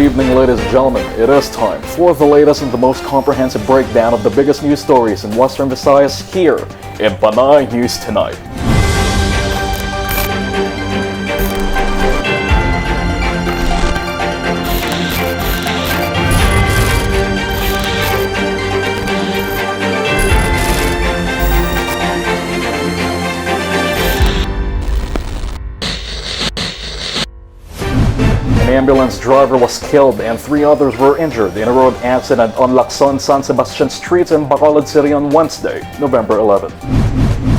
evening, ladies and gentlemen. It is time for the latest and the most comprehensive breakdown of the biggest news stories in Western Visayas here in Panay News Tonight. An ambulance driver was killed and 3 others were injured in a road accident on Lacson, San Sebastian Street in Bacolod City on Wednesday, November 11.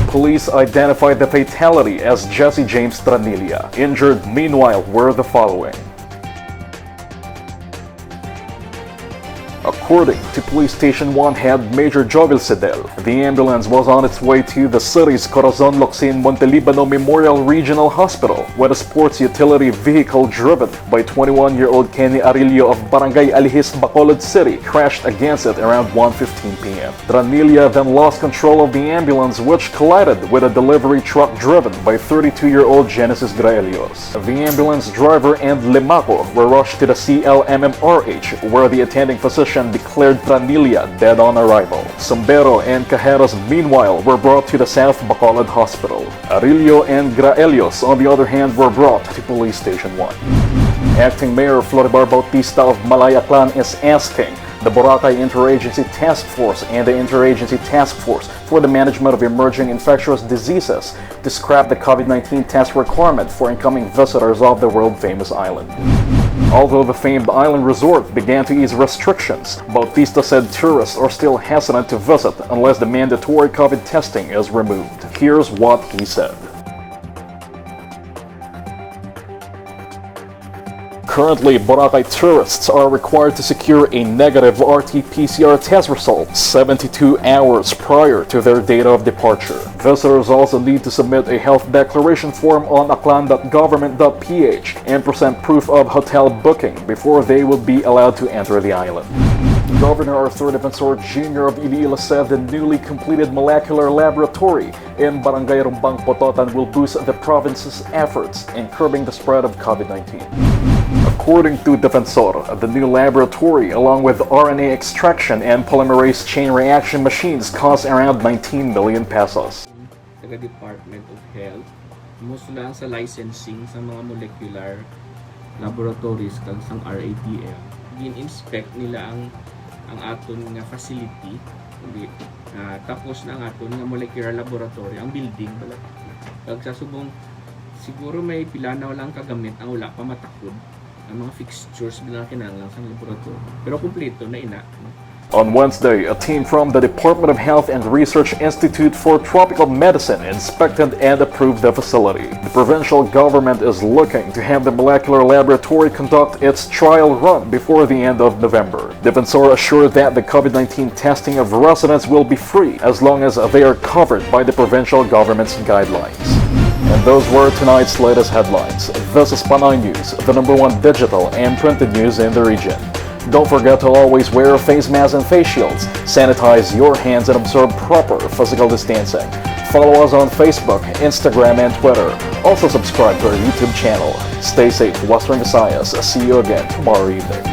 Police identified the fatality as Jesse James Tranilla. Injured, meanwhile, were the following. According to Police Station 1 Head Major Jovel Sedel, the ambulance was on its way to the city's Corazon Locsin Montelibano Memorial Regional Hospital when a sports utility vehicle driven by 21-year-old Kenny Arillo of Barangay Alihis, Bacolod City crashed against it around 1:15 p.m. Tranilla then lost control of the ambulance, which collided with a delivery truck driven by 32-year-old Genesis Graelios. The ambulance driver and Limaco were rushed to the CLMMRH, where the attending physician declared Tranilla dead on arrival. Sombero and Cajeros, meanwhile, were brought to the South Bacolod Hospital. Arillo and Graelios, on the other hand, were brought to Police Station 1. Acting Mayor Floribar Bautista of Malay is asking the Boracay Interagency Task Force and the Interagency Task Force for the Management of Emerging Infectious Diseases to scrap the COVID-19 test requirement for incoming visitors of the world-famous island. Although the famed island resort began to ease restrictions, Bautista said tourists are still hesitant to visit unless the mandatory COVID testing is removed. Here's what he said. Currently, Boracay tourists are required to secure a negative RT-PCR test result 72 hours prior to their date of departure. Visitors also need to submit a health declaration form on aklan.government.ph and present proof of hotel booking before they will be allowed to enter the island. Governor Arthur Defensor Jr. of Iloilo said the newly completed molecular laboratory in Barangay Rumbang, Pototan will boost the province's efforts in curbing the spread of COVID-19. According to Defensor, the new laboratory, along with RNA extraction and polymerase chain reaction machines, cost around 19 million pesos. Sa Department of Health, musto lang sa licensing sa mga molecular laboratories kag sang RATM, gin-inspect nila ang aton nga facility, tapos na ang aton nga molecular laboratory, ang building bala. Kag sa subong siguro may pilanaw lang kagamit ang wala pa matakod ang mga fixtures bilang kinahanglan sa laboratory, pero kumpleto na ina. On Wednesday, a team from the Department of Health and Research Institute for Tropical Medicine inspected and approved the facility. The provincial government is looking to have the molecular laboratory conduct its trial run before the end of November. Defensor assured that the COVID-19 testing of residents will be free as long as they are covered by the provincial government's guidelines. And those were tonight's latest headlines. This is Panay News, the #1 digital and printed news in the region. Don't forget to always wear face masks and face shields, sanitize your hands, and observe proper physical distancing. Follow us on Facebook, Instagram, and Twitter. Also subscribe to our YouTube channel. Stay safe, Western Visayas. See you again tomorrow evening.